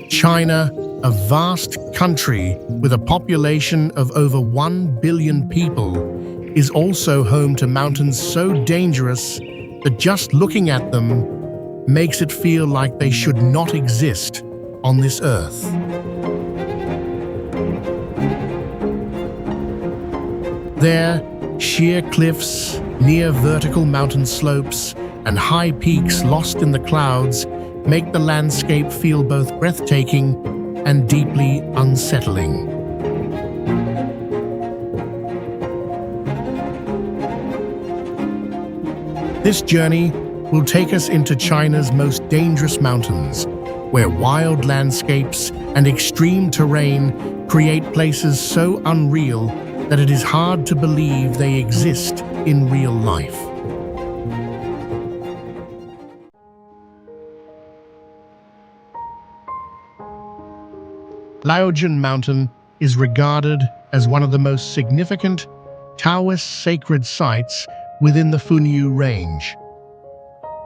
China, a vast country with a population of over 1 billion people, is also home to mountains so dangerous that just looking at them makes it feel like they should not exist on this earth. There, sheer cliffs, near vertical mountain slopes, and high peaks lost in the clouds make the landscape feel both breathtaking and deeply unsettling. This journey will take us into China's most dangerous mountains, where wild landscapes and extreme terrain create places so unreal that it is hard to believe they exist in real life. Laojun Mountain is regarded as one of the most significant Taoist sacred sites within the Funyu Range,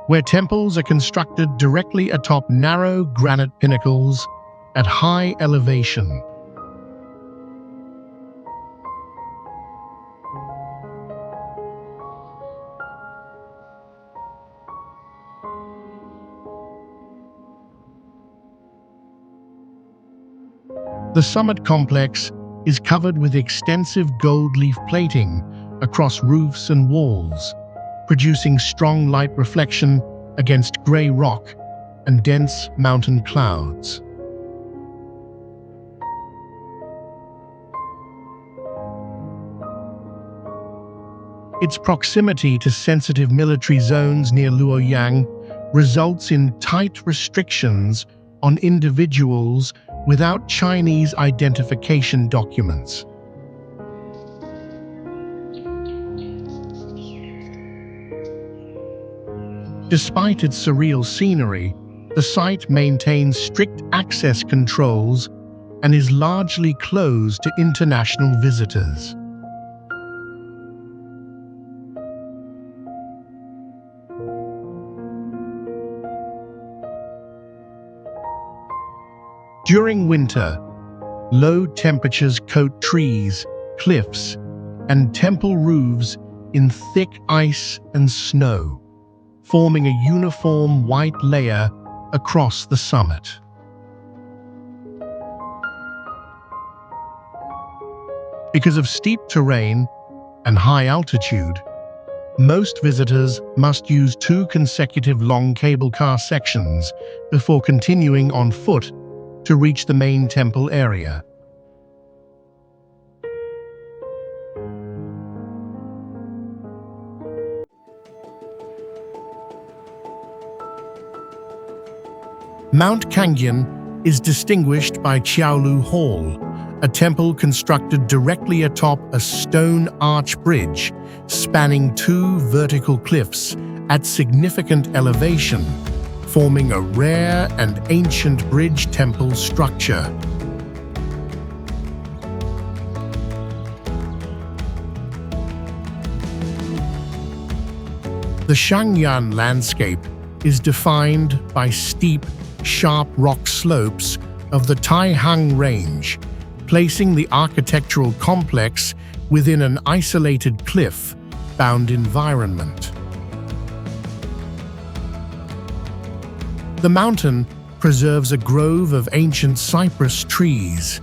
where temples are constructed directly atop narrow granite pinnacles at high elevation. The summit complex is covered with extensive gold leaf plating across roofs and walls, producing strong light reflection against grey rock and dense mountain clouds. Its proximity to sensitive military zones near Luoyang results in tight restrictions on individuals without Chinese identification documents. Despite its surreal scenery, the site maintains strict access controls and is largely closed to international visitors. During winter, low temperatures coat trees, cliffs, and temple roofs in thick ice and snow, forming a uniform white layer across the summit. Because of steep terrain and high altitude, most visitors must use 2 consecutive long cable car sections before continuing on foot to reach the main temple area. Mount Cangyan is distinguished by Qiaolu Hall, a temple constructed directly atop a stone arch bridge spanning 2 vertical cliffs at significant elevation, forming a rare and ancient bridge temple structure. The Cangyan landscape is defined by steep, sharp rock slopes of the Taihang Range, placing the architectural complex within an isolated cliff-bound environment. The mountain preserves a grove of ancient cypress trees,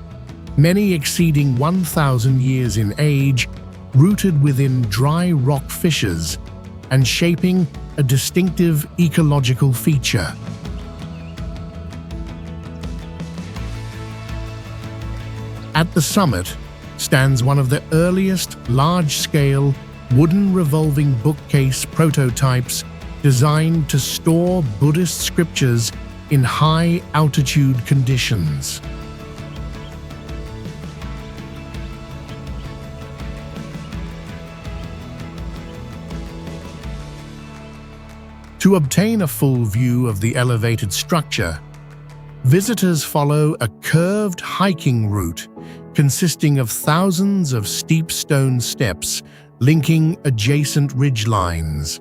many exceeding 1,000 years in age, rooted within dry rock fissures and shaping a distinctive ecological feature. At the summit stands one of the earliest large-scale wooden revolving bookcase prototypes designed to store Buddhist scriptures in high-altitude conditions. To obtain a full view of the elevated structure, visitors follow a curved hiking route consisting of thousands of steep stone steps linking adjacent ridgelines.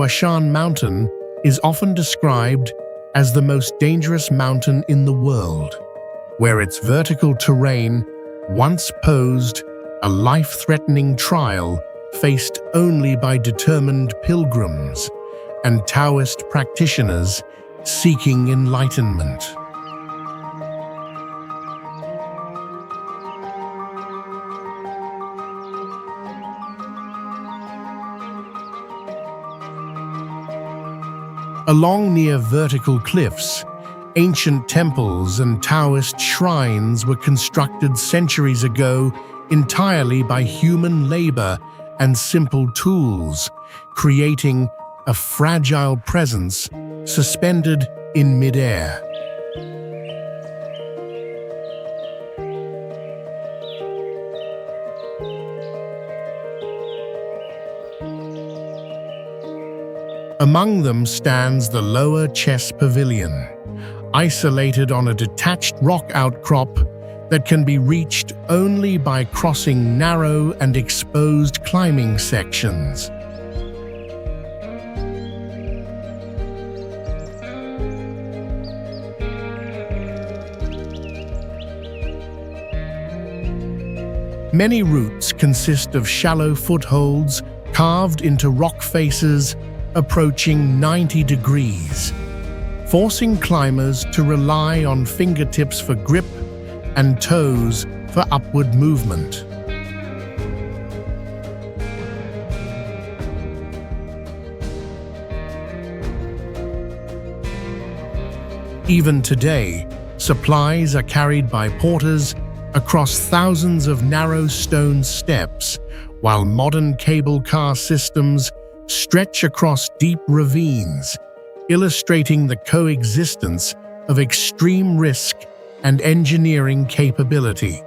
Huashan Mountain is often described as the most dangerous mountain in the world, where its vertical terrain once posed a life-threatening trial faced only by determined pilgrims and Taoist practitioners seeking enlightenment. Along near vertical cliffs, ancient temples and Taoist shrines were constructed centuries ago entirely by human labor and simple tools, creating a fragile presence suspended in midair. Among them stands the lower chess pavilion, isolated on a detached rock outcrop that can be reached only by crossing narrow and exposed climbing sections. Many routes consist of shallow footholds carved into rock faces approaching 90 degrees, forcing climbers to rely on fingertips for grip and toes for upward movement. Even today, supplies are carried by porters across thousands of narrow stone steps, while modern cable car systems stretch across deep ravines, illustrating the coexistence of extreme risk and engineering capability.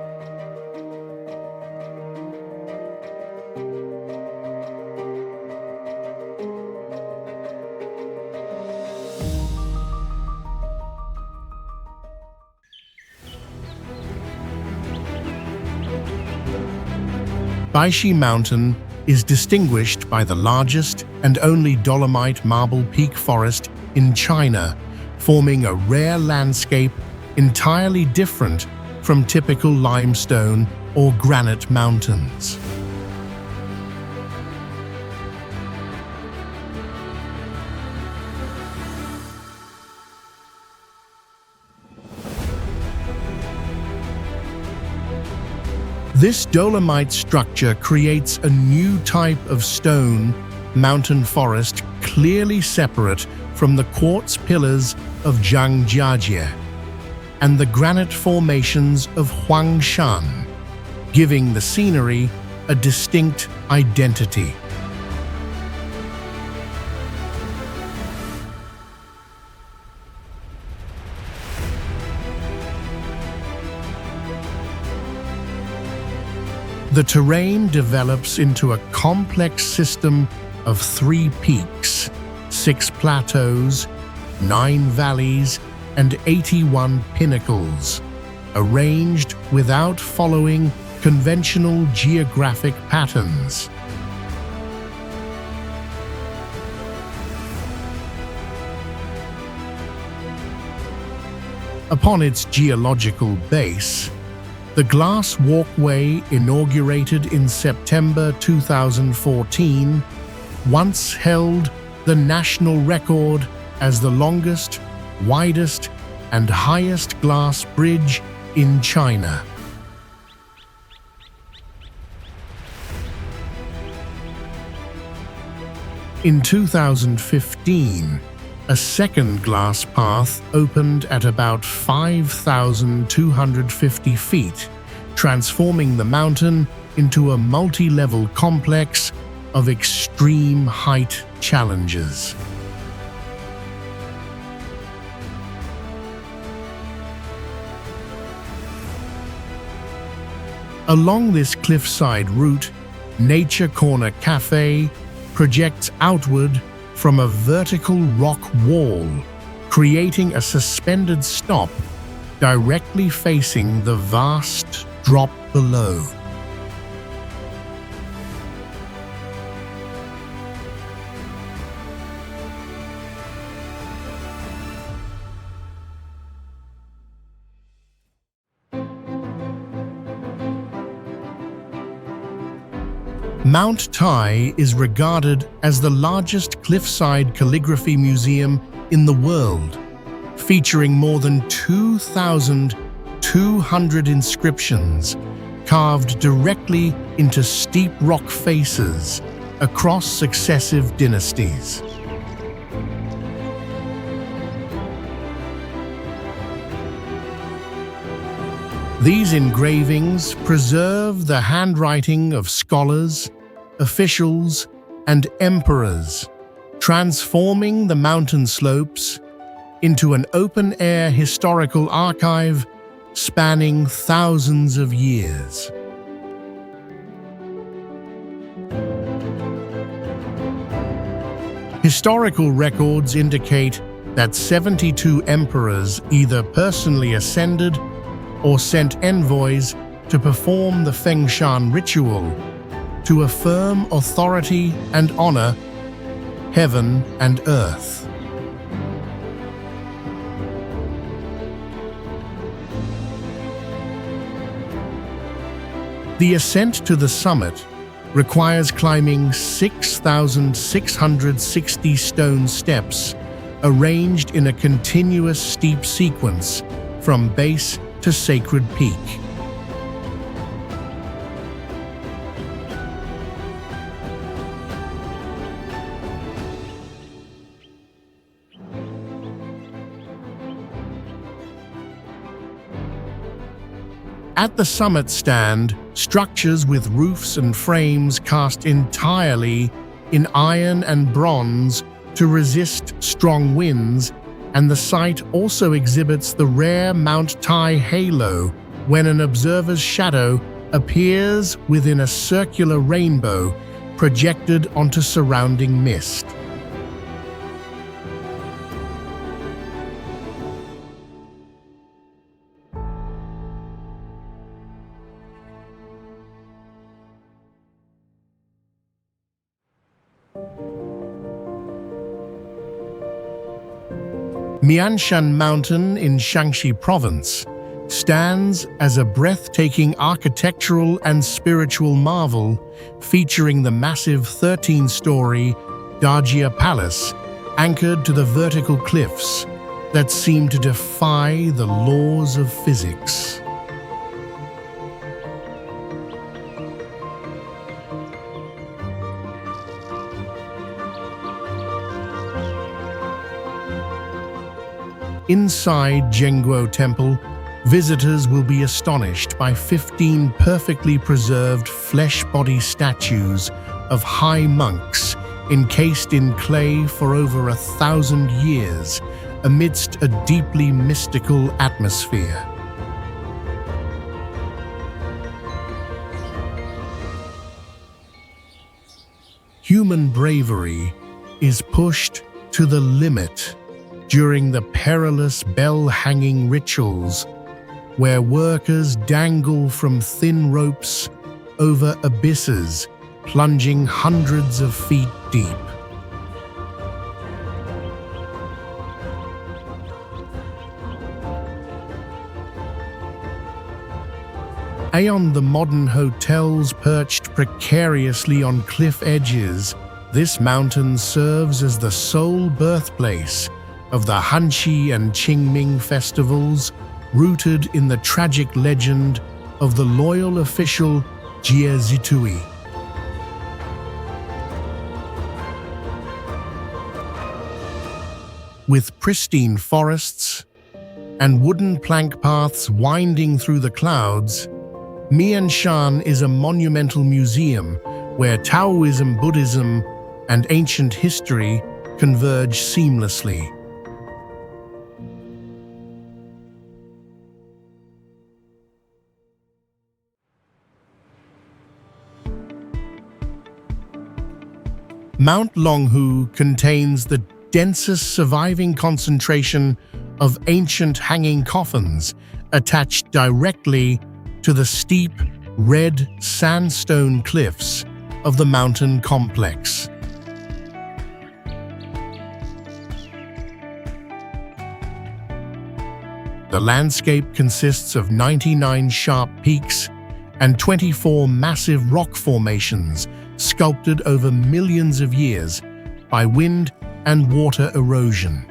Baishi Mountain is distinguished by the largest and only Dolomite marble peak forest in China, forming a rare landscape entirely different from typical limestone or granite mountains. This dolomite structure creates a new type of stone mountain forest clearly separate from the quartz pillars of Dajue and the granite formations of Huangshan, giving the scenery a distinct identity. The terrain develops into a complex system of 3 peaks, 6 plateaus, 9 valleys, and 81 pinnacles, arranged without following conventional geographic patterns. Upon its geological base, the glass walkway, inaugurated in September 2014, once held the national record as the longest, widest, and highest glass bridge in China. In 2015, a second glass path opened at about 5,250 feet, transforming the mountain into a multi-level complex of extreme height challenges. Along this cliffside route, Nature Corner Cafe projects outward from a vertical rock wall, creating a suspended stop directly facing the vast drop below. Mount Tai is regarded as the largest cliffside calligraphy museum in the world, featuring more than 2,200 inscriptions carved directly into steep rock faces across successive dynasties. These engravings preserve the handwriting of scholars, officials, and emperors, transforming the mountain slopes into an open-air historical archive spanning thousands of years. Historical records indicate that 72 emperors either personally ascended or sent envoys to perform the Fengshan ritual to affirm authority and honor heaven and earth. The ascent to the summit requires climbing 6,660 stone steps arranged in a continuous steep sequence from base to sacred peak. At the summit stand structures with roofs and frames cast entirely in iron and bronze to resist strong winds, and the site also exhibits the rare Mount Tai halo, when an observer's shadow appears within a circular rainbow projected onto surrounding mist. Mianshan Mountain in Shaanxi Province stands as a breathtaking architectural and spiritual marvel, featuring the massive 13-story Dajue Palace anchored to the vertical cliffs that seem to defy the laws of physics. Inside Jinfo Temple, visitors will be astonished by 15 perfectly preserved flesh-body statues of high monks encased in clay for over 1,000 years amidst a deeply mystical atmosphere. Human bravery is pushed to the limit during the perilous bell-hanging rituals, where workers dangle from thin ropes over abysses, plunging hundreds of feet deep. Beyond the modern hotels perched precariously on cliff edges, this mountain serves as the sole birthplace of the Hanqi and Qingming festivals, rooted in the tragic legend of the loyal official Jie Zitui. With pristine forests and wooden plank paths winding through the clouds, Mianshan is a monumental museum where Taoism, Buddhism, and ancient history converge seamlessly. Mount Longhu contains the densest surviving concentration of ancient hanging coffins attached directly to the steep, red sandstone cliffs of the mountain complex. The landscape consists of 99 sharp peaks and 24 massive rock formations sculpted over millions of years by wind and water erosion.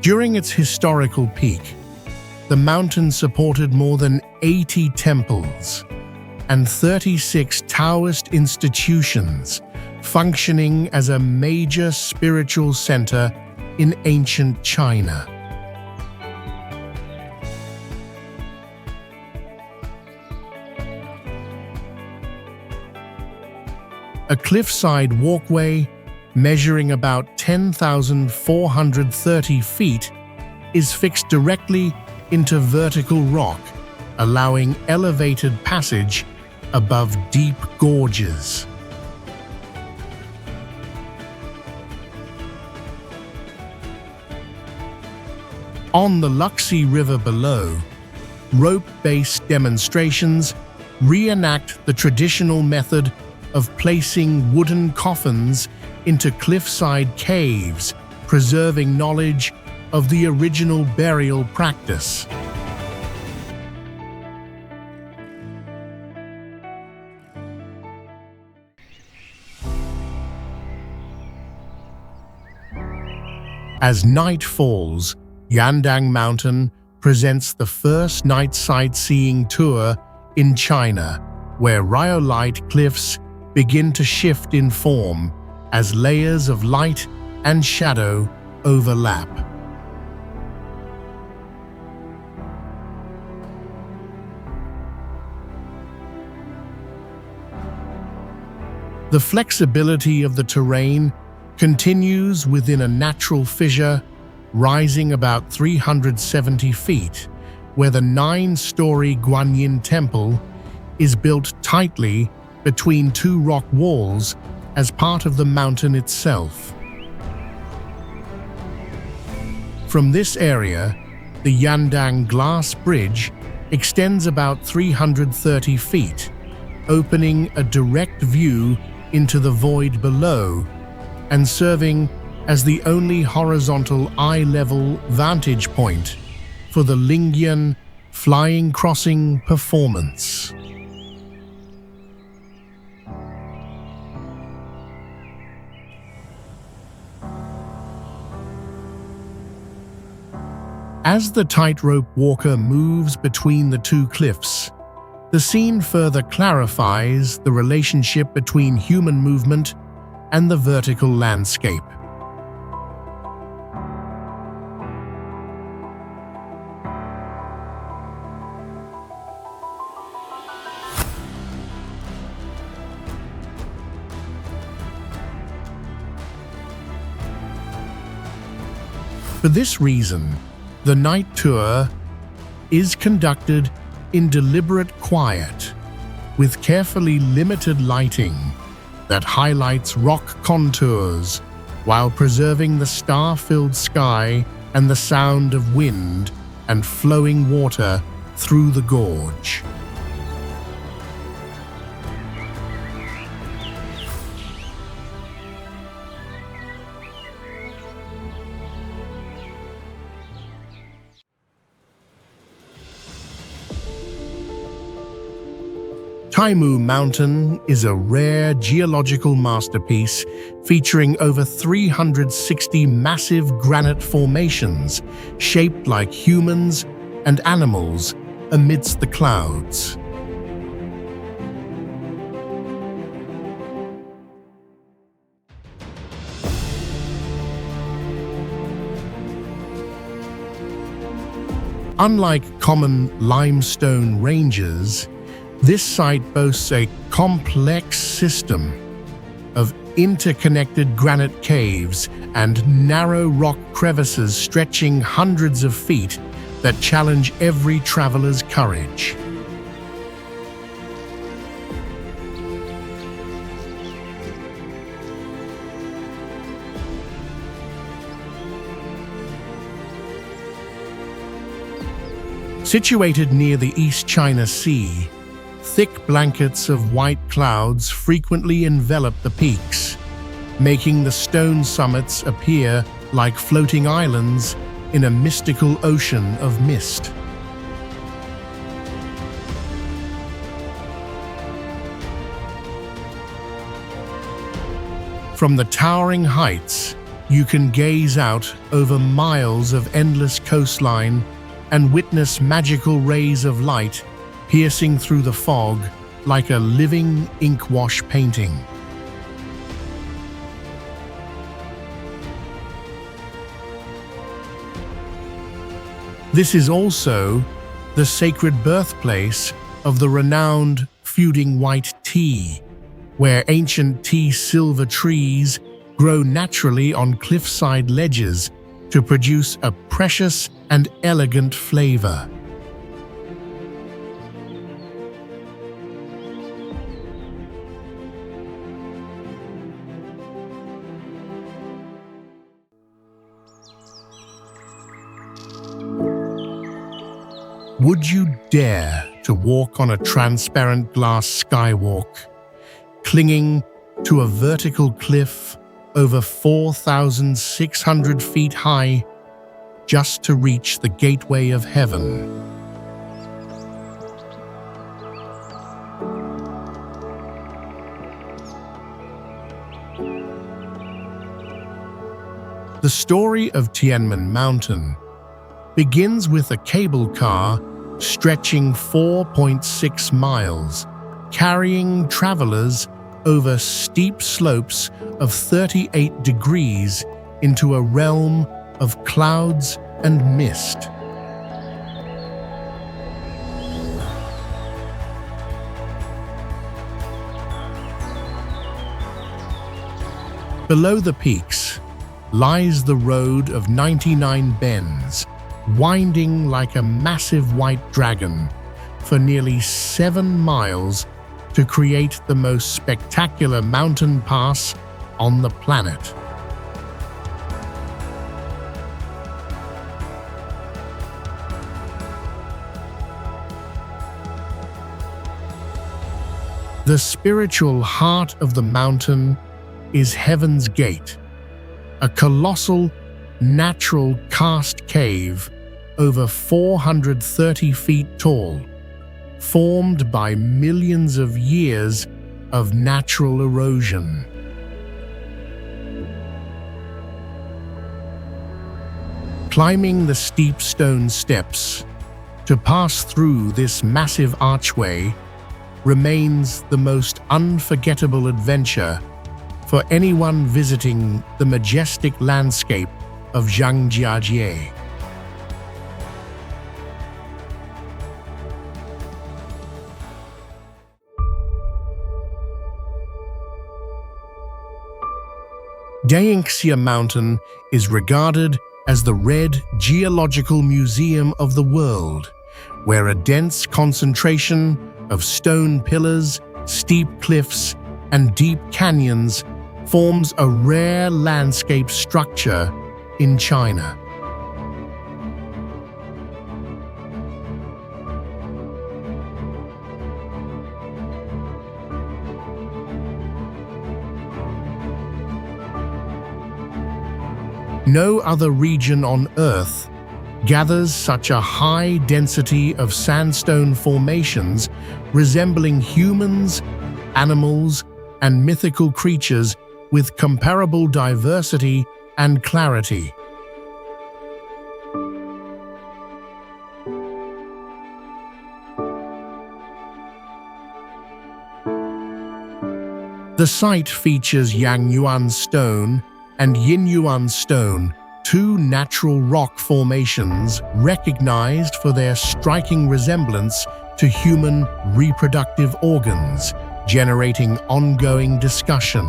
During its historical peak, the mountain supported more than 80 temples and 36 Taoist institutions, functioning as a major spiritual center in ancient China. A cliffside walkway measuring about 10,430 feet is fixed directly into vertical rock, allowing elevated passage above deep gorges. On the Luxi River below, rope-based demonstrations reenact the traditional method of placing wooden coffins into cliffside caves, preserving knowledge of the original burial practice. As night falls, Yandang Mountain presents the first night sightseeing tour in China, where rhyolite cliffs begin to shift in form as layers of light and shadow overlap. The flexibility of the terrain continues within a natural fissure rising about 370 feet, where the 9-story Guanyin Temple is built tightly between two rock walls as part of the mountain itself. From this area, the Yandang Glass Bridge extends about 330 feet, opening a direct view into the void below and serving as the only horizontal eye-level vantage point for the Lingyan flying crossing performance. As the tightrope walker moves between the two cliffs, the scene further clarifies the relationship between human movement and the vertical landscape. For this reason, the night tour is conducted in deliberate quiet, with carefully limited lighting that highlights rock contours while preserving the star-filled sky and the sound of wind and flowing water through the gorge. Taimu Mountain is a rare geological masterpiece featuring over 360 massive granite formations shaped like humans and animals amidst the clouds. Unlike common limestone ranges, this site boasts a complex system of interconnected granite caves and narrow rock crevices stretching hundreds of feet that challenge every traveler's courage. Situated near the East China Sea, thick blankets of white clouds frequently envelop the peaks, making the stone summits appear like floating islands in a mystical ocean of mist. From the towering heights, you can gaze out over miles of endless coastline and witness magical rays of light piercing through the fog like a living ink wash painting. This is also the sacred birthplace of the renowned feuding white tea, where ancient tea silver trees grow naturally on cliffside ledges to produce a precious and elegant flavor. Would you dare to walk on a transparent glass skywalk, clinging to a vertical cliff over 4,600 feet high, just to reach the gateway of heaven? The story of Tianmen Mountain begins with a cable car stretching 4.6 miles, carrying travelers over steep slopes of 38 degrees into a realm of clouds and mist. Below the peaks lies the road of 99 bends, winding like a massive white dragon for nearly 7 miles to create the most spectacular mountain pass on the planet. The spiritual heart of the mountain is Heaven's Gate, a colossal, natural karst cave over 430 feet tall, formed by millions of years of natural erosion. Climbing the steep stone steps to pass through this massive archway remains the most unforgettable adventure for anyone visiting the majestic landscape of Dajue. Danxia Mountain is regarded as the red geological museum of the world, where a dense concentration of stone pillars, steep cliffs, and deep canyons forms a rare landscape structure in China. No other region on Earth gathers such a high density of sandstone formations resembling humans, animals, and mythical creatures with comparable diversity and clarity. The site features Yangyuan Stone and Yinyuan Stone, two natural rock formations recognized for their striking resemblance to human reproductive organs, generating ongoing discussion.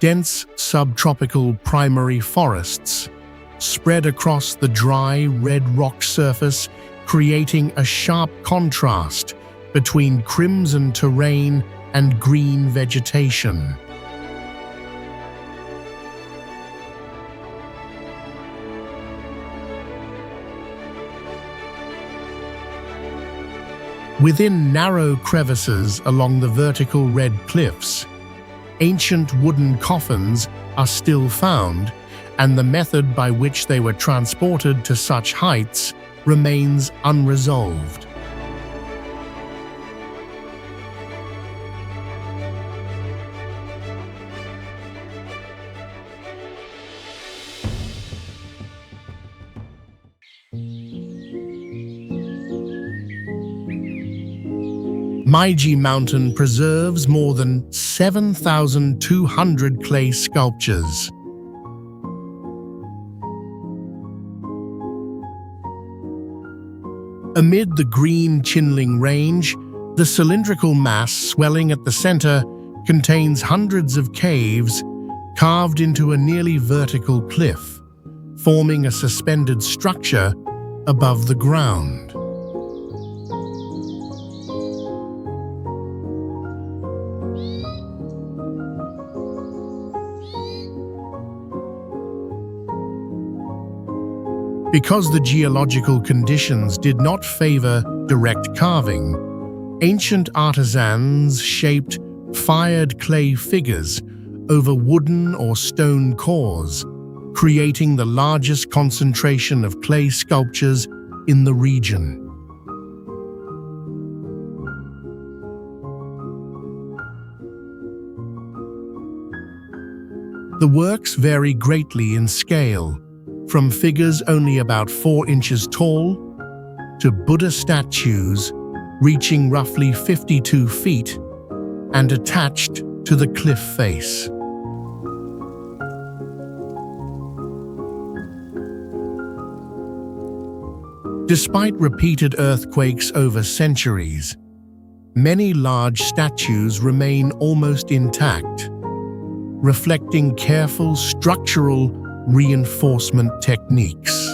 Dense subtropical primary forests spread across the dry red rock surface, creating a sharp contrast between crimson terrain and green vegetation. 。Within narrow crevices along the vertical red cliffs, ancient wooden coffins are still found, and the method by which they were transported to such heights remains unresolved. Maiji Mountain preserves more than 7,200 clay sculptures. Amid the green Qinling Range, the cylindrical mass swelling at the center contains hundreds of caves carved into a nearly vertical cliff, forming a suspended structure above the ground. Because the geological conditions did not favor direct carving, ancient artisans shaped fired clay figures over wooden or stone cores, creating the largest concentration of clay sculptures in the region. The works vary greatly in scale, from figures only about 4 inches tall to Buddha statues reaching roughly 52 feet and attached to the cliff face. Despite repeated earthquakes over centuries, many large statues remain almost intact, reflecting careful structural reinforcement techniques.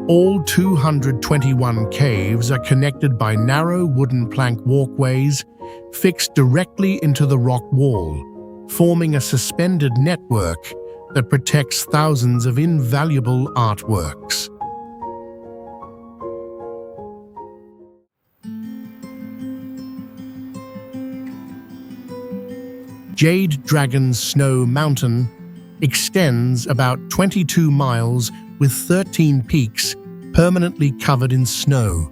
All 221 caves are connected by narrow wooden plank walkways fixed directly into the rock wall, forming a suspended network that protects thousands of invaluable artworks. Jade Dragon's Snow Mountain extends about 22 miles with 13 peaks permanently covered in snow,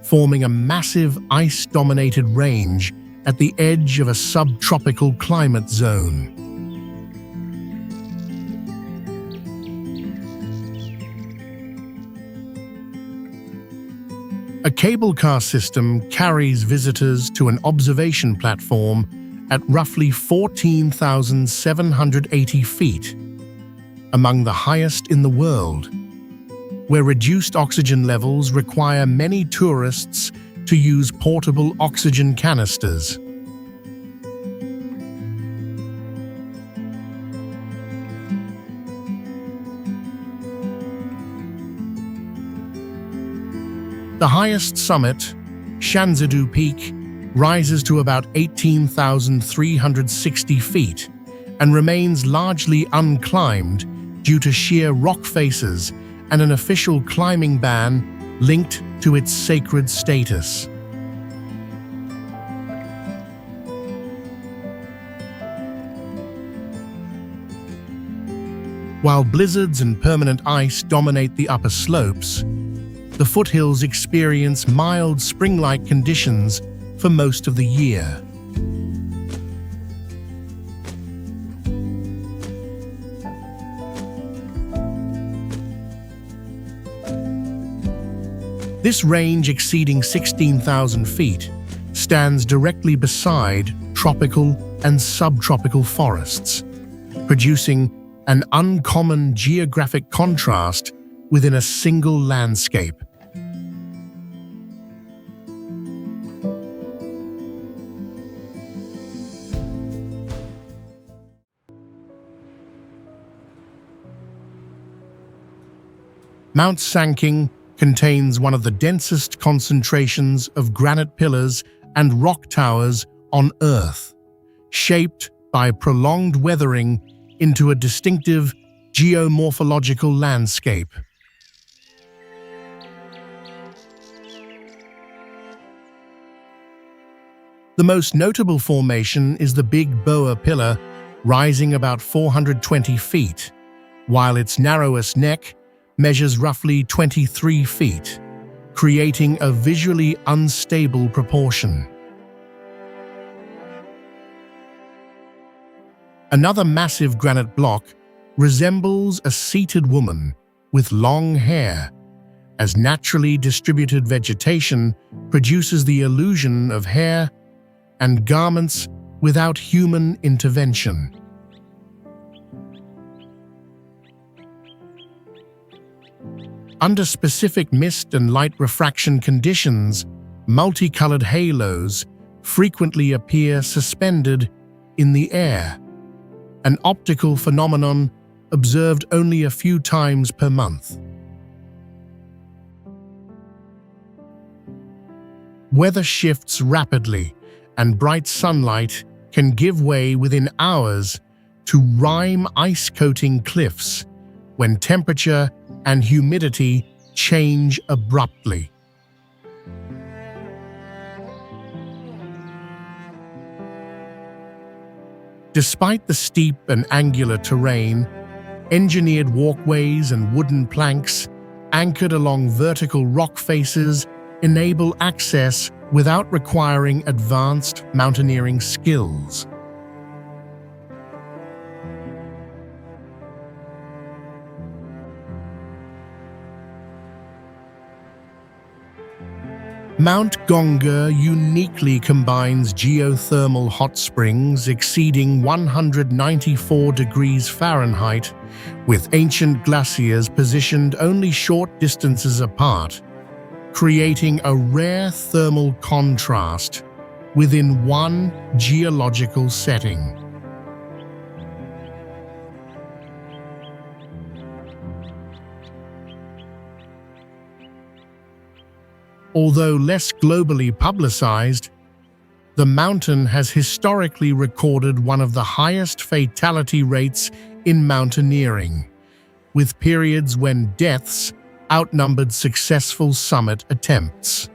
forming a massive ice-dominated range at the edge of a subtropical climate zone. A cable car system carries visitors to an observation platform at roughly 14,780 feet, among the highest in the world, where reduced oxygen levels require many tourists to use portable oxygen canisters. The highest summit, Shanzidou Peak, rises to about 18,360 feet and remains largely unclimbed due to sheer rock faces and an official climbing ban linked to its sacred status. While blizzards and permanent ice dominate the upper slopes, the foothills experience mild spring-like conditions for most of the year. This range, exceeding 16,000 feet, stands directly beside tropical and subtropical forests, producing an uncommon geographic contrast within a single landscape. Mount Sanqing contains one of the densest concentrations of granite pillars and rock towers on Earth, shaped by prolonged weathering into a distinctive geomorphological landscape. The most notable formation is the Big Boa Pillar, rising about 420 feet, while its narrowest neck measures roughly 23 feet, creating a visually unstable proportion. Another massive granite block resembles a seated woman with long hair, as naturally distributed vegetation produces the illusion of hair and garments without human intervention. Under specific mist and light refraction conditions, multicolored halos frequently appear suspended in the air, an optical phenomenon observed only a few times per month. Weather shifts rapidly, and bright sunlight can give way within hours to rime ice-coating cliffs when temperature and humidity change abruptly. Despite the steep and angular terrain, engineered walkways and wooden planks anchored along vertical rock faces enable access without requiring advanced mountaineering skills. Mount Gonga uniquely combines geothermal hot springs exceeding 194 degrees Fahrenheit with ancient glaciers positioned only short distances apart, creating a rare thermal contrast within one geological setting. Although less globally publicized, the mountain has historically recorded one of the highest fatality rates in mountaineering, with periods when deaths outnumbered successful summit attempts.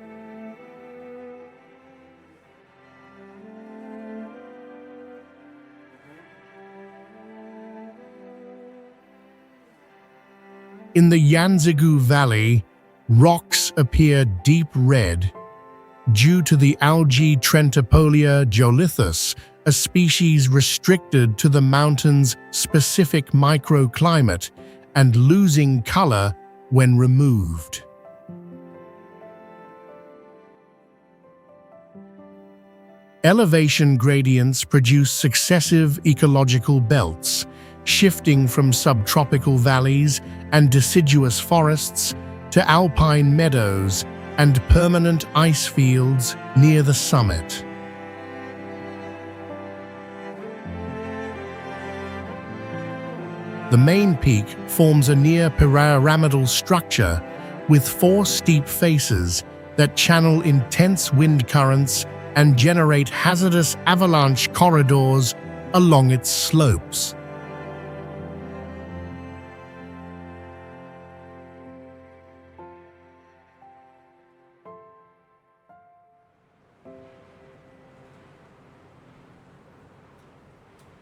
In the Yanzigu Valley, rocks appear deep red due to the algae Trentipolia geolithus, a species restricted to the mountain's specific microclimate and losing color when removed. Elevation gradients produce successive ecological belts, shifting from subtropical valleys and deciduous forests to alpine meadows and permanent ice fields near the summit. The main peak forms a near-pyramidal structure with four steep faces that channel intense wind currents and generate hazardous avalanche corridors along its slopes.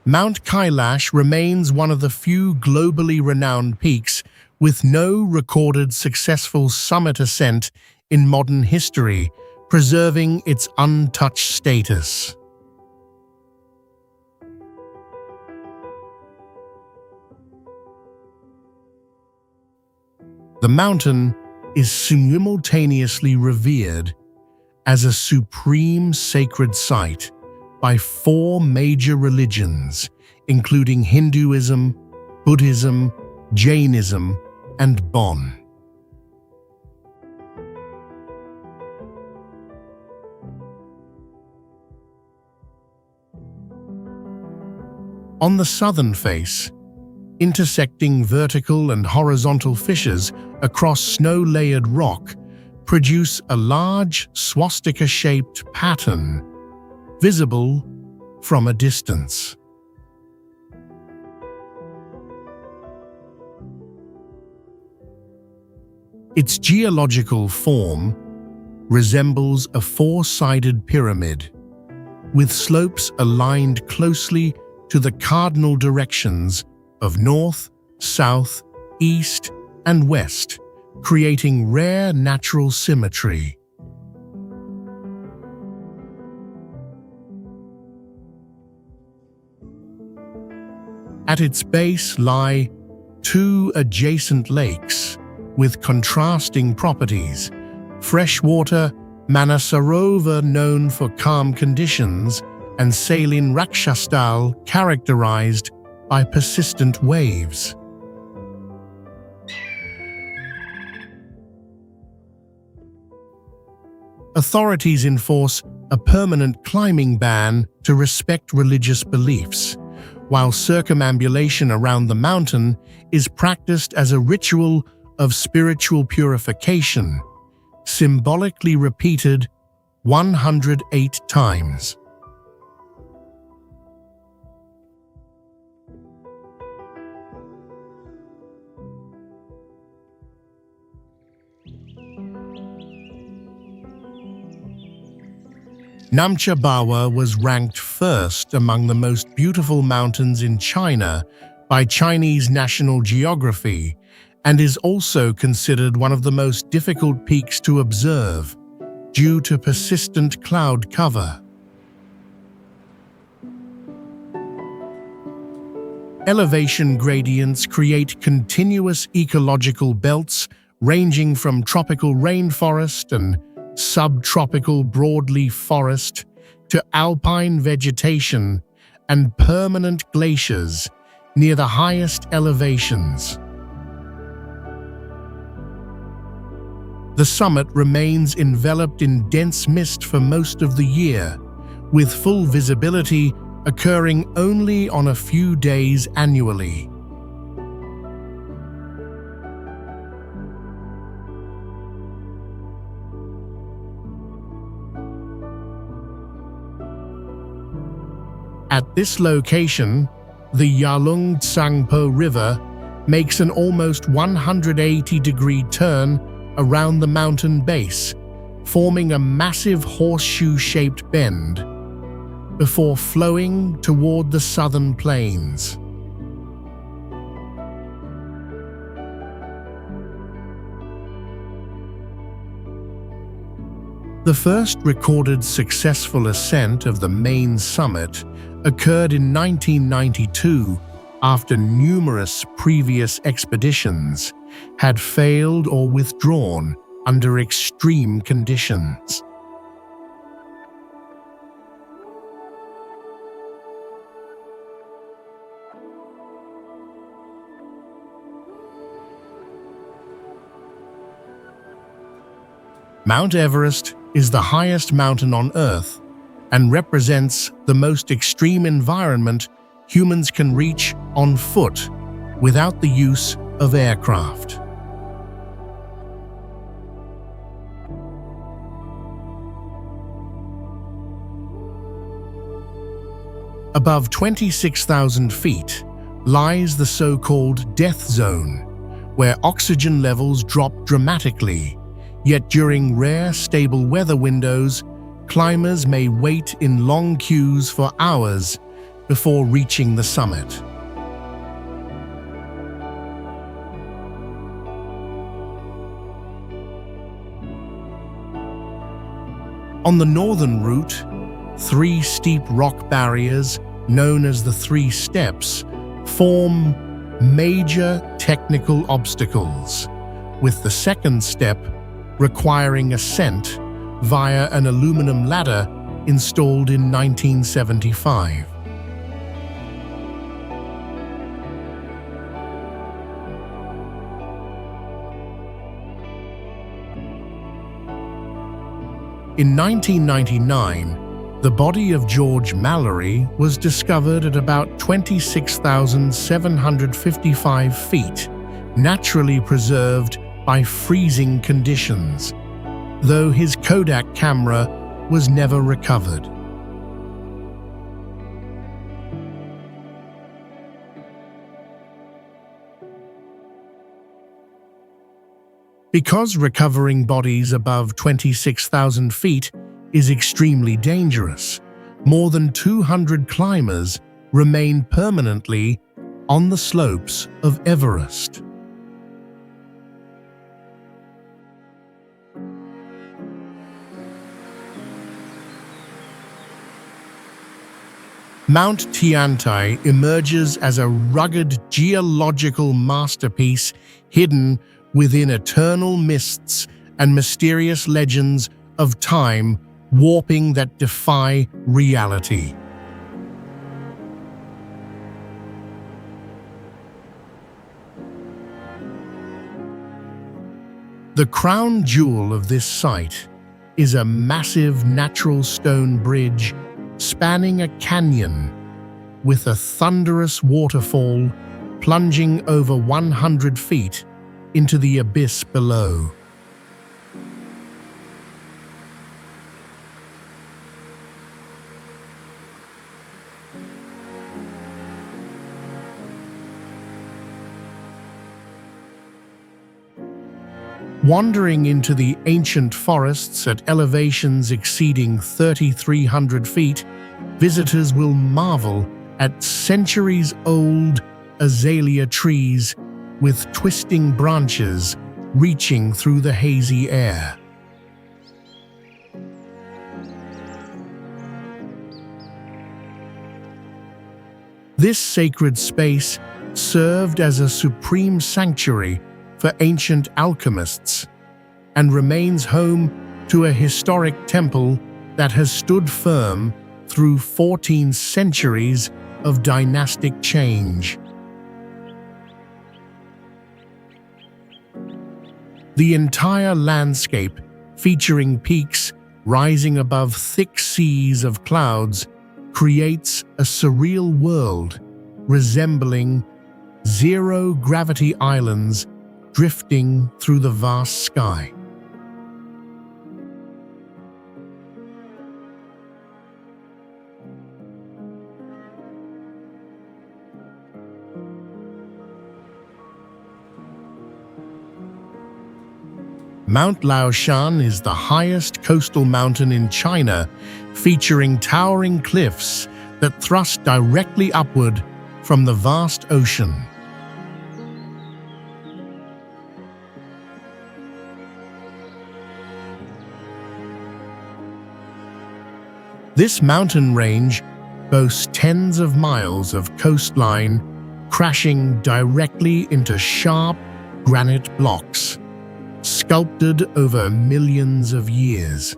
Mount Kailash remains one of the few globally renowned peaks with no recorded successful summit ascent in modern history, preserving its untouched status. The mountain is simultaneously revered as a supreme sacred site by four major religions, including Hinduism, Buddhism, Jainism, and Bon. On the southern face, intersecting vertical and horizontal fissures across snow-layered rock produce a large swastika-shaped pattern visible from a distance. Its geological form resembles a four-sided pyramid, with slopes aligned closely to the cardinal directions of north, south, east, and west, creating rare natural symmetry. At its base lie two adjacent lakes with contrasting properties: freshwater Manasarovar, known for calm conditions, and Salin Rakshastal, characterized by persistent waves. Authorities enforce a permanent climbing ban to respect religious beliefs, while circumambulation around the mountain is practiced as a ritual of spiritual purification, symbolically repeated 108 times. Namcha Barwa was ranked first among the most beautiful mountains in China by Chinese National Geography and is also considered one of the most difficult peaks to observe due to persistent cloud cover. Elevation gradients create continuous ecological belts ranging from tropical rainforest and subtropical broadleaf forest to alpine vegetation and permanent glaciers near the highest elevations. The summit remains enveloped in dense mist for most of the year, with full visibility occurring only on a few days annually. At this location, the Yalung Tsangpo River makes an almost 180-degree turn around the mountain base, forming a massive horseshoe-shaped bend, before flowing toward the southern plains. The first recorded successful ascent of the main summit occurred in 1992 after numerous previous expeditions had failed or withdrawn under extreme conditions. Mount Everest is the highest mountain on Earth and represents the most extreme environment humans can reach on foot without the use of aircraft. Above 26,000 feet lies the so-called death zone, where oxygen levels drop dramatically, yet during rare stable weather windows, climbers may wait in long queues for hours before reaching the summit. On the northern route, 3 steep rock barriers, known as the 3 steps, form major technical obstacles, with the second step requiring ascent via an aluminum ladder installed in 1975. In 1999, the body of George Mallory was discovered at about 26,755 feet, naturally preserved by freezing conditions, though his Kodak camera was never recovered. Because recovering bodies above 26,000 feet is extremely dangerous, more than 200 climbers remain permanently on the slopes of Everest. Mount Tiantai emerges as a rugged geological masterpiece hidden within eternal mists and mysterious legends of time warping that defy reality. The crown jewel of this site is a massive natural stone bridge spanning a canyon with a thunderous waterfall plunging over 100 feet into the abyss below. Wandering into the ancient forests at elevations exceeding 3,300 feet, visitors will marvel at centuries-old azalea trees with twisting branches reaching through the hazy air. This sacred space served as a supreme sanctuary for ancient alchemists and remains home to a historic temple that has stood firm through 14 centuries of dynastic change. The entire landscape, featuring peaks rising above thick seas of clouds, creates a surreal world resembling zero-gravity islands drifting through the vast sky. Mount Laoshan is the highest coastal mountain in China, featuring towering cliffs that thrust directly upward from the vast ocean. This mountain range boasts tens of miles of coastline, crashing directly into sharp granite blocks, sculpted over millions of years.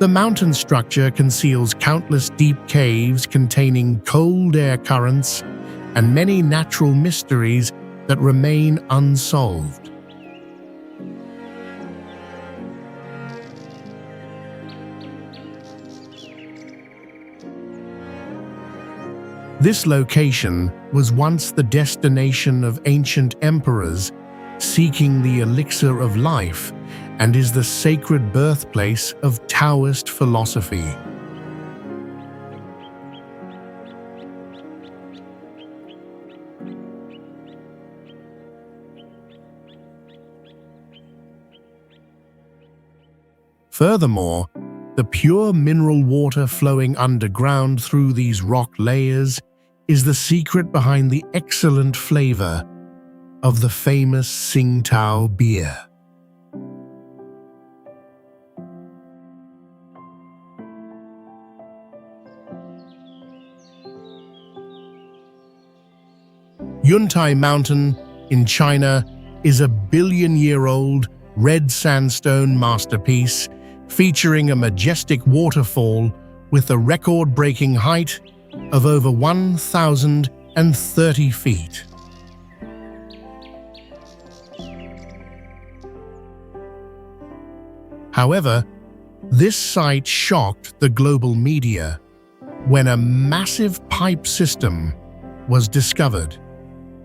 The mountain structure conceals countless deep caves containing cold air currents and many natural mysteries that remain unsolved. This location was once the destination of ancient emperors seeking the elixir of life and is the sacred birthplace of Taoist philosophy. Furthermore, the pure mineral water flowing underground through these rock layers is the secret behind the excellent flavor of the famous Tsingtao beer. Yuntai Mountain in China is a billion-year-old red sandstone masterpiece featuring a majestic waterfall with a record-breaking height of over 1,030 feet. However, this site shocked the global media when a massive pipe system was discovered,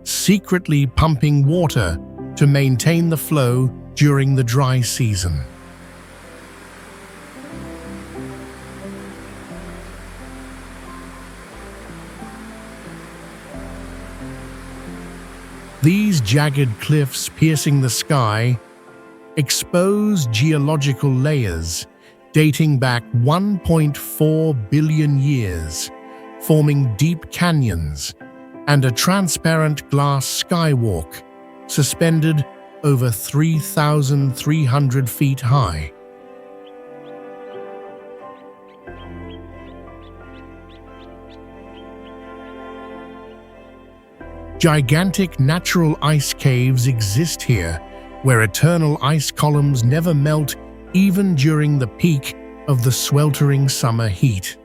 secretly pumping water to maintain the flow during the dry season. These jagged cliffs piercing the sky expose geological layers dating back 1.4 billion years, forming deep canyons and a transparent glass skywalk suspended over 3,300 feet high. Gigantic natural ice caves exist here, where eternal ice columns never melt even during the peak of the sweltering summer heat.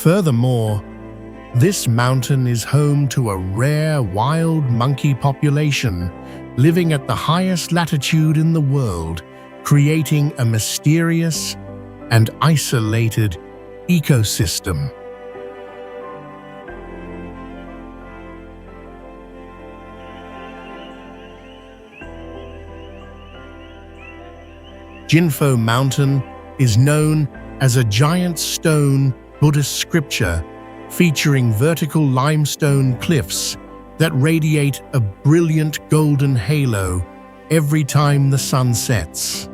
Furthermore, this mountain is home to a rare wild monkey population living at the highest latitude in the world, creating a mysterious and isolated ecosystem. Jinfo Mountain is known as a giant stone Buddhist scripture featuring vertical limestone cliffs that radiate a brilliant golden halo every time the sun sets.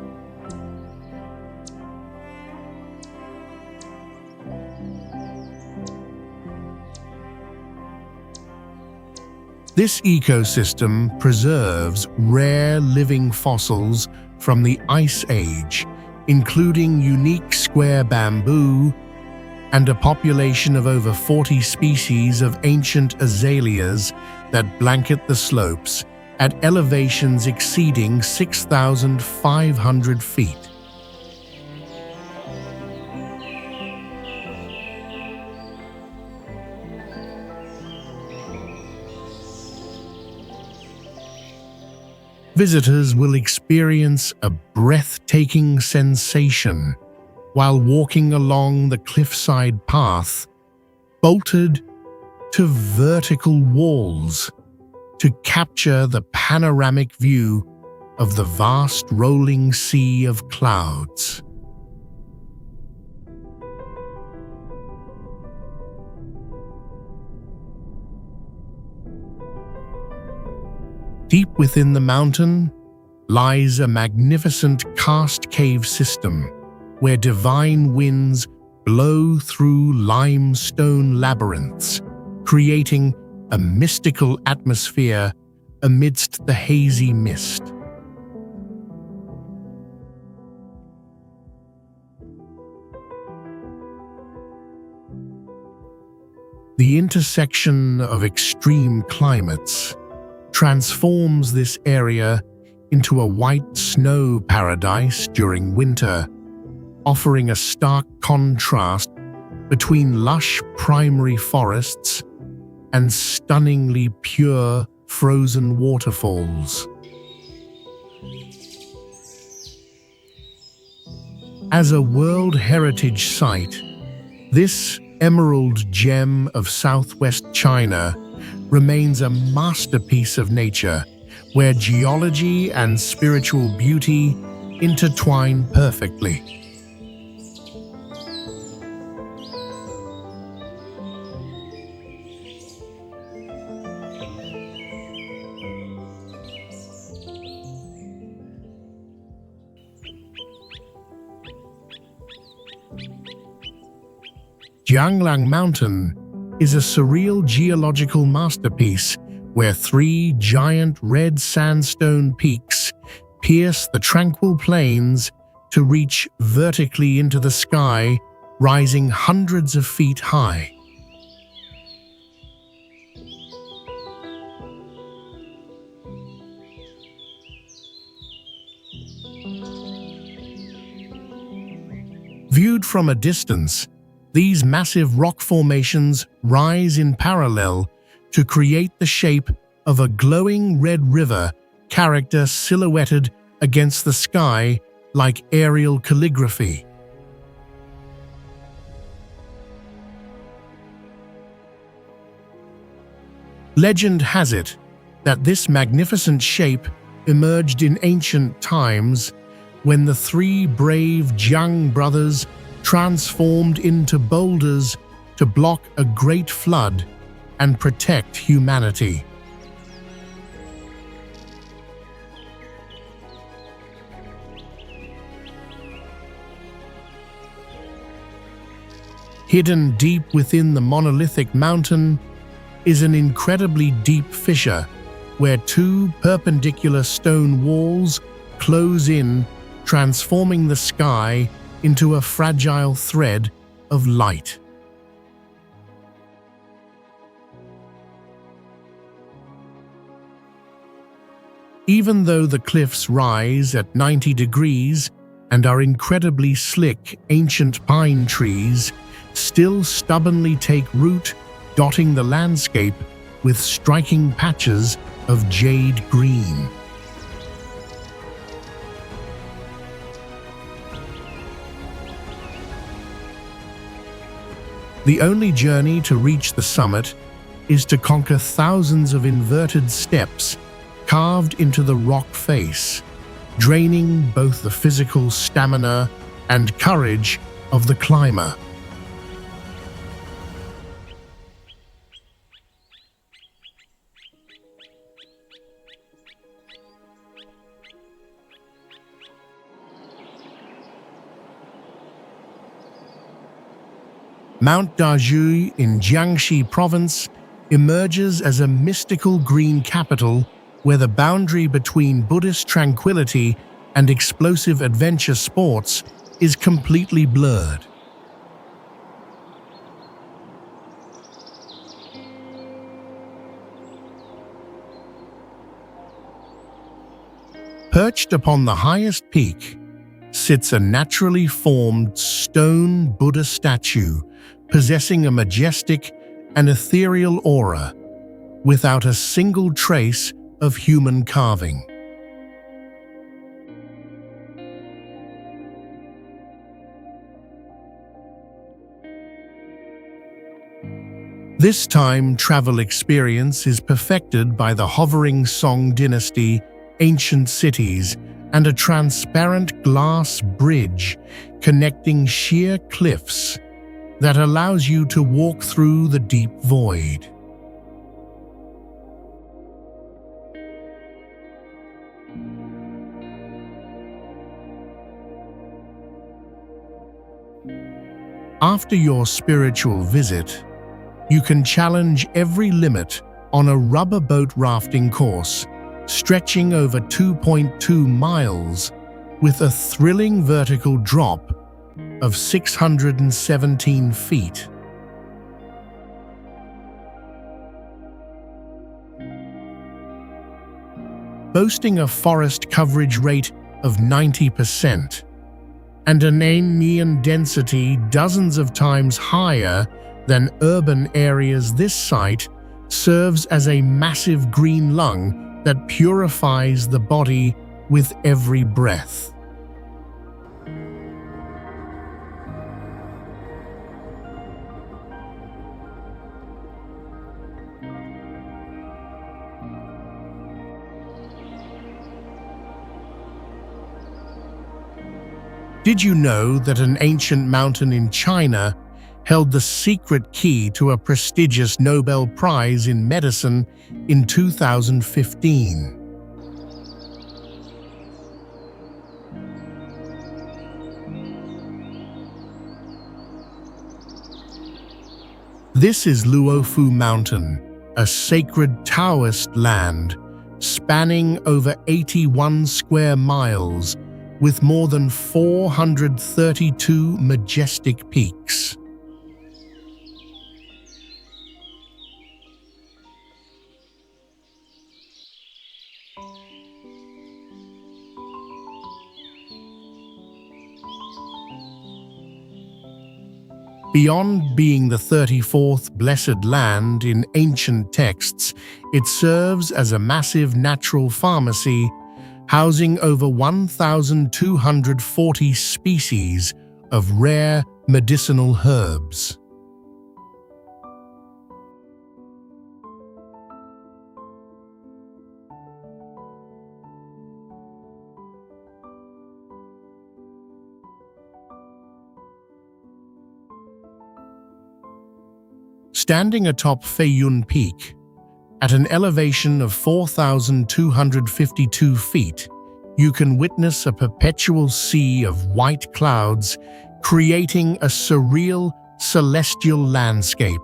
This ecosystem preserves rare living fossils from the Ice Age, including unique square bamboo and a population of over 40 species of ancient azaleas that blanket the slopes at elevations exceeding 6,500 feet. Visitors will experience a breathtaking sensation while walking along the cliffside path, bolted to vertical walls to capture the panoramic view of the vast rolling sea of clouds. Deep within the mountain lies a magnificent karst cave system where divine winds blow through limestone labyrinths, creating a mystical atmosphere amidst the hazy mist. The intersection of extreme climates transforms this area into a white snow paradise during winter, offering a stark contrast between lush primary forests and stunningly pure frozen waterfalls. As a World Heritage Site, this emerald gem of southwest China remains a masterpiece of nature, where geology and spiritual beauty intertwine perfectly. Jianglang Mountain is a surreal geological masterpiece where three giant red sandstone peaks pierce the tranquil plains to reach vertically into the sky, rising hundreds of feet high. Viewed from a distance, these massive rock formations rise in parallel to create the shape of a glowing red river character silhouetted against the sky like aerial calligraphy. Legend has it that this magnificent shape emerged in ancient times when the three brave Jiang brothers transformed into boulders to block a great flood and protect humanity. Hidden deep within the monolithic mountain is an incredibly deep fissure where two perpendicular stone walls close in, transforming the sky into a fragile thread of light. Even though the cliffs rise at 90 degrees and are incredibly slick, ancient pine trees still stubbornly take root, dotting the landscape with striking patches of jade green. The only journey to reach the summit is to conquer thousands of inverted steps carved into the rock face, draining both the physical stamina and courage of the climber. Mount Dajue in Jiangxi province emerges as a mystical green capital where the boundary between Buddhist tranquility and explosive adventure sports is completely blurred. Perched upon the highest peak sits a naturally formed stone Buddha statue possessing a majestic and ethereal aura without a single trace of human carving. This time travel experience is perfected by the hovering Song dynasty, ancient cities, and a transparent glass bridge connecting sheer cliffs that allows you to walk through the deep void. After your spiritual visit, you can challenge every limit on a rubber boat rafting course stretching over 2.2 miles with a thrilling vertical drop of 617 feet. Boasting a forest coverage rate of 90% and an anion density dozens of times higher than urban areas, this site serves as a massive green lung that purifies the body with every breath. Did you know that an ancient mountain in China held the secret key to a prestigious Nobel Prize in Medicine in 2015? This is Luofu Mountain, a sacred Taoist land spanning over 81 square miles with more than 432 majestic peaks. Beyond being the 34th blessed land in ancient texts, it serves as a massive natural pharmacy housing over 1,240 species of rare medicinal herbs. Standing atop Feiyun Peak, at an elevation of 4,252 feet, you can witness a perpetual sea of white clouds, creating a surreal, celestial landscape.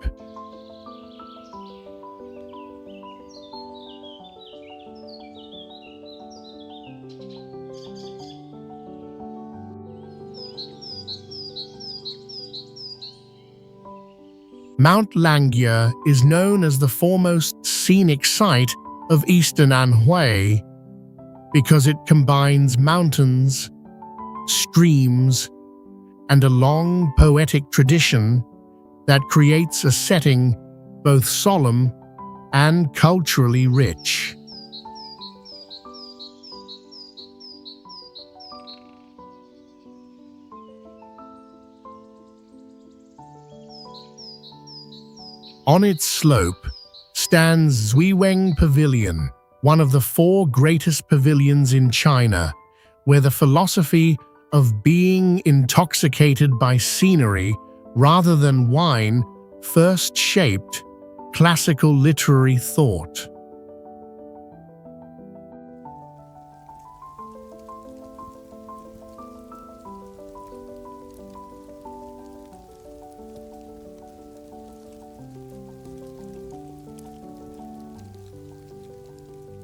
Mount Langya is known as the foremost scenic site of eastern Anhui because it combines mountains, streams, and a long poetic tradition that creates a setting both solemn and culturally rich. On its slope stands Zuiweng Pavilion, one of the 4 greatest pavilions in China, where the philosophy of being intoxicated by scenery rather than wine first shaped classical literary thought.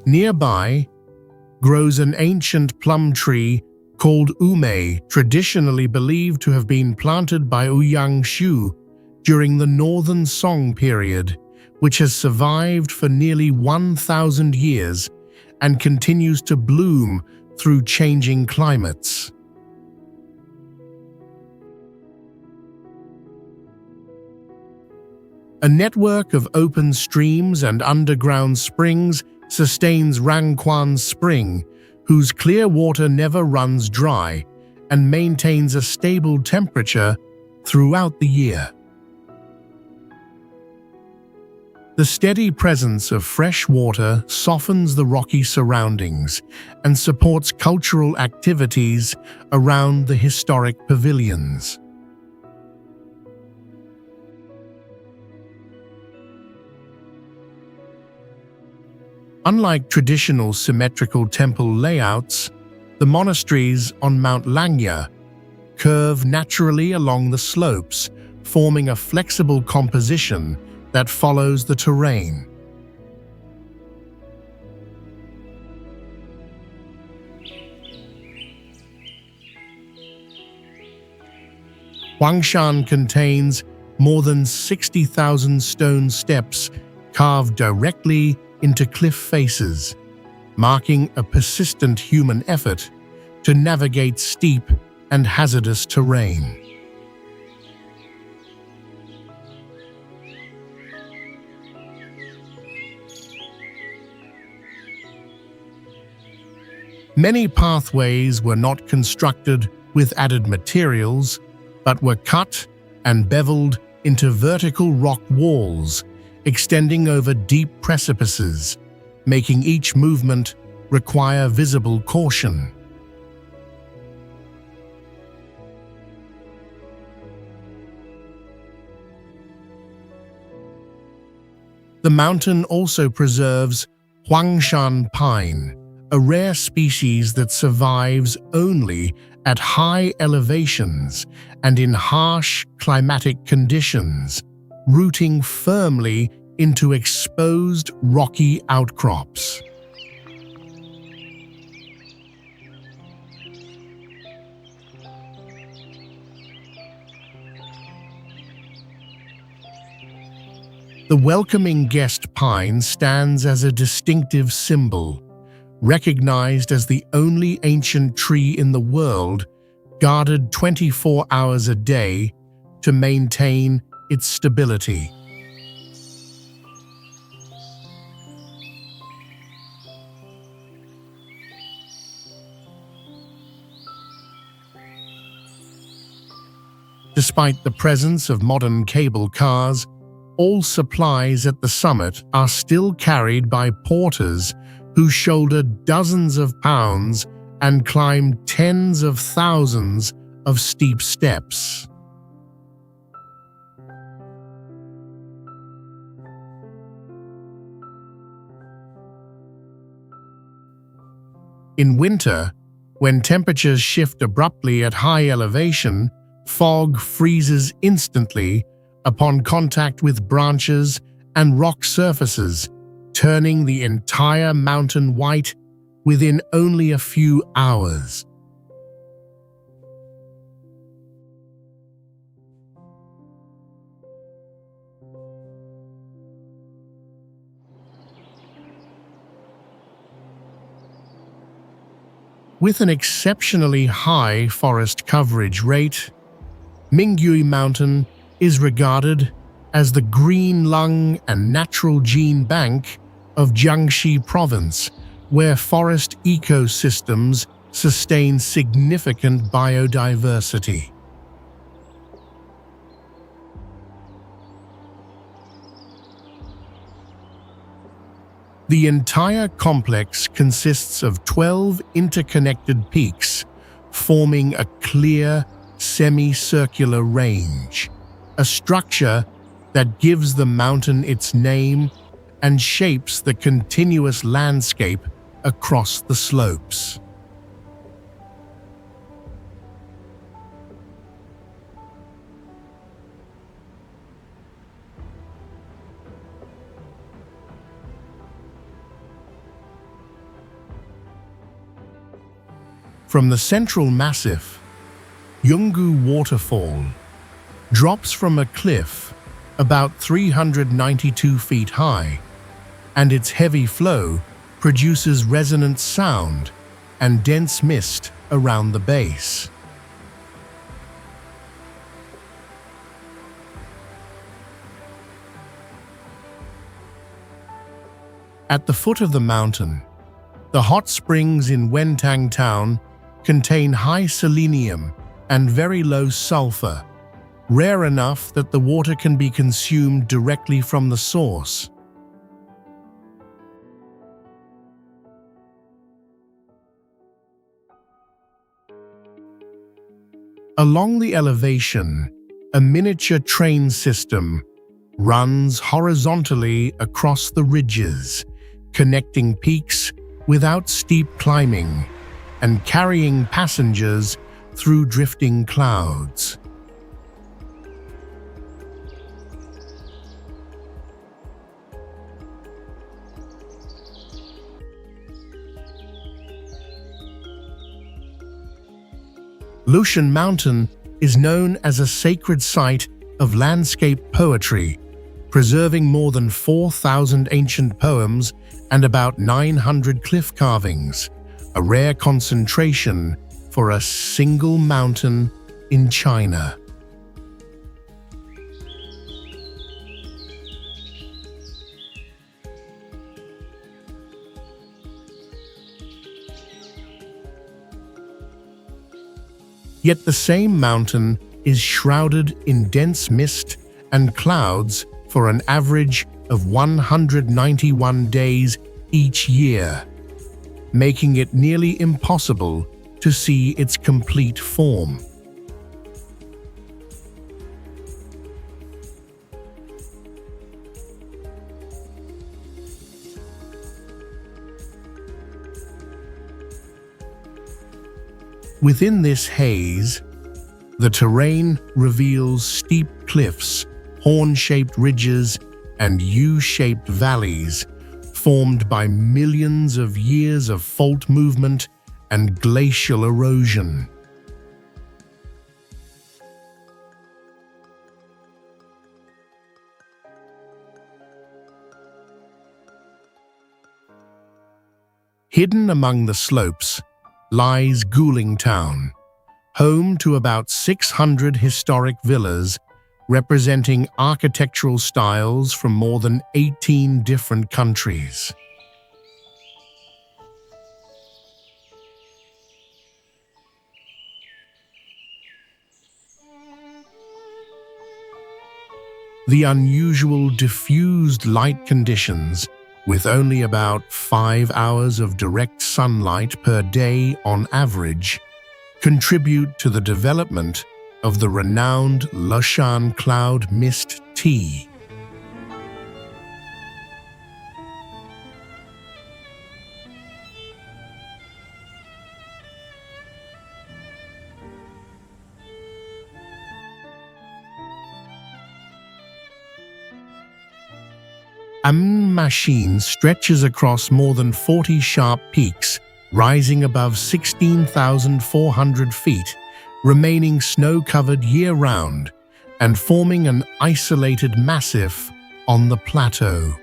Nearby grows an ancient plum tree called Umei, traditionally believed to have been planted by Ouyang Shu during the Northern Song period, which has survived for nearly 1,000 years and continues to bloom through changing climates. A network of open streams and underground springs sustains Rangquan Spring, whose clear water never runs dry and maintains a stable temperature throughout the year. The steady presence of fresh water softens the rocky surroundings and supports cultural activities around the historic pavilions. Unlike traditional symmetrical temple layouts, the monasteries on Mount Langya curve naturally along the slopes, forming a flexible composition that follows the terrain. Huangshan contains more than 60,000 stone steps carved directly into cliff faces, marking a persistent human effort to navigate steep and hazardous terrain. Many pathways were not constructed with added materials, but were cut and beveled into vertical rock walls, extending over deep precipices, making each movement require visible caution. The mountain also preserves Huangshan pine, a rare species that survives only at high elevations and in harsh climatic conditions, rooting firmly into exposed rocky outcrops. The welcoming guest pine stands as a distinctive symbol, recognized as the only ancient tree in the world guarded 24 hours a day to maintain its stability. Despite the presence of modern cable cars, all supplies at the summit are still carried by porters who shoulder dozens of pounds and climb tens of thousands of steep steps. In winter, when temperatures shift abruptly at high elevation, fog freezes instantly upon contact with branches and rock surfaces, turning the entire mountain white within only a few hours. With an exceptionally high forest coverage rate, Mingui Mountain is regarded as the green lung and natural gene bank of Jiangxi province, where forest ecosystems sustain significant biodiversity. The entire complex consists of 12 interconnected peaks, forming a clear, semicircular range, a structure that gives the mountain its name and shapes the continuous landscape across the slopes. From the central massif, Yungu Waterfall drops from a cliff about 392 feet high, and its heavy flow produces resonant sound and dense mist around the base. At the foot of the mountain, the hot springs in Wentang town contain high selenium and very low sulfur, rare enough that the water can be consumed directly from the source. Along the elevation, a miniature train system runs horizontally across the ridges, connecting peaks without steep climbing and carrying passengers through drifting clouds. Lushan Mountain is known as a sacred site of landscape poetry, preserving more than 4,000 ancient poems and about 900 cliff carvings, a rare concentration for a single mountain in China. Yet the same mountain is shrouded in dense mist and clouds for an average of 191 days each year, making it nearly impossible to see its complete form. Within this haze, the terrain reveals steep cliffs, horn-shaped ridges, and U-shaped valleys formed by millions of years of fault movement and glacial erosion. Hidden among the slopes lies Guling Town, home to about 600 historic villas representing architectural styles from more than 18 different countries. The unusual diffused light conditions, with only about 5 hours of direct sunlight per day on average, contribute to the development of the renowned Lushan cloud mist tea. Amne Machin stretches across more than 40 sharp peaks, rising above 16,400 feet, remaining snow-covered year-round, and forming an isolated massif on the plateau.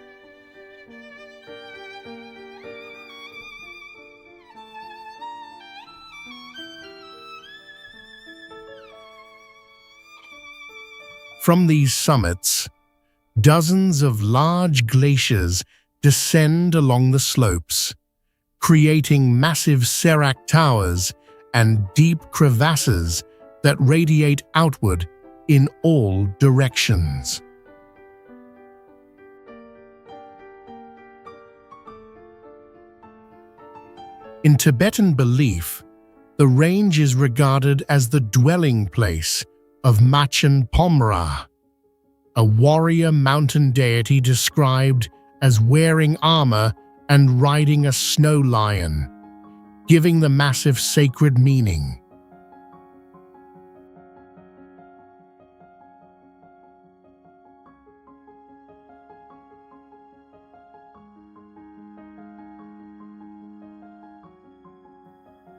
From these summits, dozens of large glaciers descend along the slopes, creating massive serac towers and deep crevasses that radiate outward in all directions. In Tibetan belief, the range is regarded as the dwelling place of Machen Pomra, a warrior mountain deity described as wearing armor and riding a snow lion, giving the massive sacred meaning.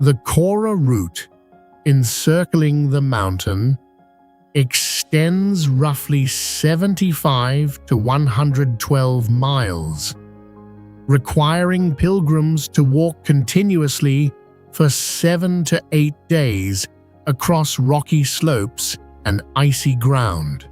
The Kora route, encircling the mountain, extends roughly 75 to 112 miles, requiring pilgrims to walk continuously for 7 to 8 days across rocky slopes and icy ground.